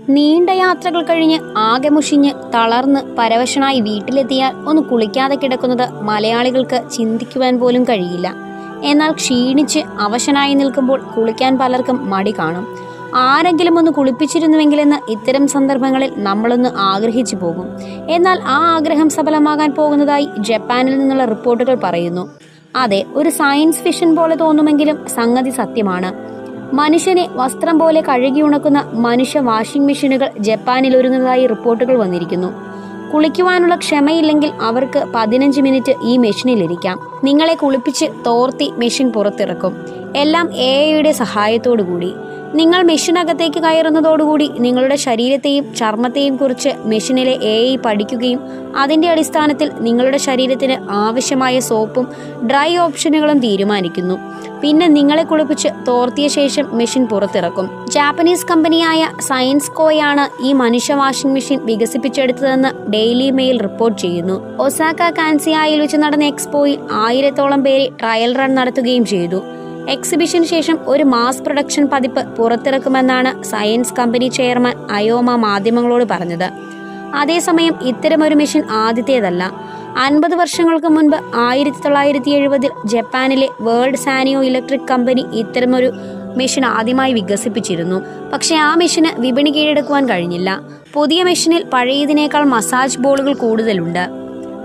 നീണ്ട യാത്രകൾ കഴിഞ്ഞ് ആകെ മുഷിഞ്ഞ് തളർന്ന് പരവശനായി വീട്ടിലെത്തിയാൽ ഒന്ന് കുളിക്കാതെ കിടക്കുന്നത് മലയാളികൾക്ക് ചിന്തിക്കുവാൻ പോലും കഴിയില്ല. എന്നാൽ ക്ഷീണിച്ച് അവശനായി നിൽക്കുമ്പോൾ കുളിക്കാൻ പലർക്കും മടി കാണും. ആരെങ്കിലും ഒന്ന് കുളിപ്പിച്ചിരുന്നുവെങ്കിലെന്ന് ഇത്തരം സന്ദർഭങ്ങളിൽ നമ്മളൊന്ന് ആഗ്രഹിച്ചു പോകും. എന്നാൽ ആ ആഗ്രഹം സഫലമാകാൻ പോകുന്നതായി ജപ്പാനിൽ നിന്നുള്ള റിപ്പോർട്ടുകൾ പറയുന്നു. അതെ, ഒരു സയൻസ് ഫിക്ഷൻ പോലെ തോന്നുമെങ്കിലും സംഗതി സത്യമാണ്. മനുഷ്യനെ വസ്ത്രം പോലെ കഴുകി ഉണക്കുന്ന മനുഷ്യ വാഷിംഗ് മെഷീനുകൾ ജപ്പാനിൽ ഒരുങ്ങുന്നതായി റിപ്പോർട്ടുകൾ വന്നിരിക്കുന്നു. കുളിക്കുവാനുള്ള ക്ഷമയില്ലെങ്കിൽ അവർക്ക് 15 മിനിറ്റ് ഈ മെഷീനിലിരിക്കാം. നിങ്ങളെ കുളിപ്പിച്ച് തോർത്തി മെഷീൻ പുറത്തിറക്കും. എല്ലാം AI സഹായത്തോടു കൂടി. നിങ്ങൾ മെഷീനകത്തേക്ക് കയറുന്നതോടുകൂടി നിങ്ങളുടെ ശരീരത്തെയും ചർമ്മത്തെയും കുറിച്ച് മെഷീനിലെ AI പഠിക്കുകയും അതിന്റെ അടിസ്ഥാനത്തിൽ നിങ്ങളുടെ ശരീരത്തിന് ആവശ്യമായ സോപ്പും ഡ്രൈ ഓപ്ഷനുകളും തീരുമാനിക്കുന്നു. പിന്നെ നിങ്ങളെ കുളിപ്പിച്ച് തോർത്തിയ ശേഷം മെഷീൻ പുറത്തിറക്കും. ജാപ്പനീസ് കമ്പനിയായ സയൻസ്കോയാണ് ഈ മനുഷ്യ വാഷിംഗ് മെഷീൻ വികസിപ്പിച്ചെടുത്തതെന്ന് ഡെയിലി മെയിൽ റിപ്പോർട്ട് ചെയ്യുന്നു. ഒസാക്ക കാൻസിയായിൽ വെച്ച് നടന്ന എക്സ്പോയിൽ 1000-ഓളം പേരെ ട്രയൽ റൺ നടത്തുകയും ചെയ്തു. എക്സിബിഷന് ശേഷം ഒരു മാസ് പ്രൊഡക്ഷൻ പതിപ്പ് പുറത്തിറക്കുമെന്നാണ് സയൻസ് കമ്പനി ചെയർമാൻ അയോമ മാധ്യമങ്ങളോട് പറഞ്ഞത്. അതേസമയം ഇത്തരമൊരു മെഷീൻ ആദ്യത്തേതല്ല. 50 വർഷങ്ങൾക്ക് മുൻപ് 1970 ജപ്പാനിലെ വേൾഡ് സാനിയോ ഇലക്ട്രിക് കമ്പനി ഇത്തരമൊരു മെഷീൻ ആദ്യമായി വികസിപ്പിച്ചിരുന്നു. പക്ഷേ ആ മെഷീന് വിപണി കീഴടക്കുവാൻ കഴിഞ്ഞില്ല. പുതിയ മെഷീനിൽ പഴയതിനേക്കാൾ മസാജ് ബോളുകൾ കൂടുതലുണ്ട്.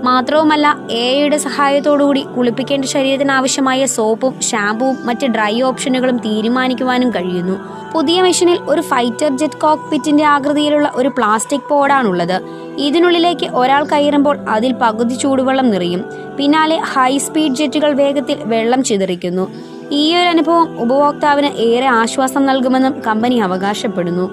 മാത്രവുമല്ല, AI സഹായത്തോടുകൂടി കുളിപ്പിക്കേണ്ട ശരീരത്തിന് ആവശ്യമായ സോപ്പും ഷാമ്പുവും മറ്റ് ഡ്രൈ ഓപ്ഷനുകളും തീരുമാനിക്കുവാനും കഴിയുന്നു. പുതിയ മെഷീനിൽ ഒരു ഫൈറ്റർ ജെറ്റ് കോക്ക്പിറ്റിന്റെ ആകൃതിയിലുള്ള ഒരു പ്ലാസ്റ്റിക് പോഡാണുള്ളത്. ഇതിനുള്ളിലേക്ക് ഒരാൾ കയറുമ്പോൾ അതിൽ പകുതി ചൂടുവെള്ളം നിറയും. പിന്നാലെ ഹൈ സ്പീഡ് ജെറ്റുകൾ വേഗത്തിൽ വെള്ളം ചിതറിക്കുന്നു. ഈയൊരു അനുഭവം ഉപഭോക്താവിന് ഏറെ ആശ്വാസം നൽകുമെന്നും കമ്പനി അവകാശപ്പെടുന്നു.